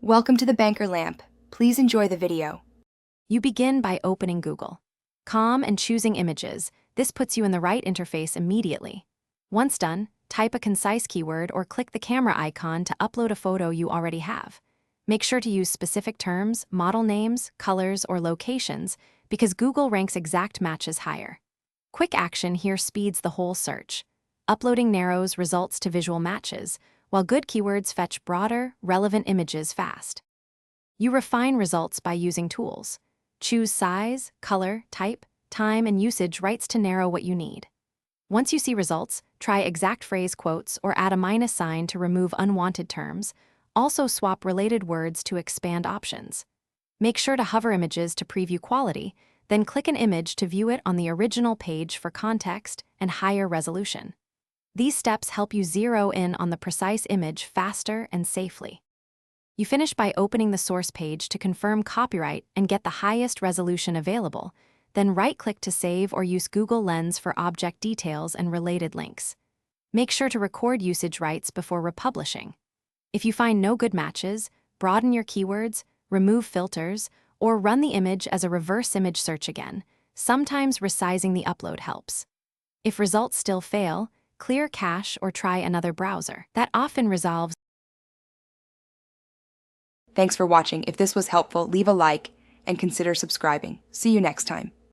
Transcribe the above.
Welcome to the Banker Lamp. Please enjoy the video. You begin by opening Google. Calm and choosing images, this puts you in the right interface immediately. Once done, type a concise keyword or click the camera icon to upload a photo you already have. Make sure to use specific terms, model names, colors, or locations because Google ranks exact matches higher. Quick action here speeds the whole search. Uploading narrows results to visual matches, while good keywords fetch broader, relevant images fast. You refine results by using tools. Choose size, color, type, time, and usage rights to narrow what you need. Once you see results, try exact phrase quotes or add a minus sign to remove unwanted terms. Also swap related words to expand options. Make sure to hover images to preview quality, then click an image to view it on the original page for context and higher resolution. These steps help you zero in on the precise image faster and safely. You finish by opening the source page to confirm copyright and get the highest resolution available, then right-click to save or use Google Lens for object details and related links. Make sure to record usage rights before republishing. If you find no good matches, broaden your keywords, remove filters, or run the image as a reverse image search again. Sometimes resizing the upload helps. If results still fail, clear cache or try another browser. That often resolves. Thanks for watching. If this was helpful, leave a like and consider subscribing. See you next time.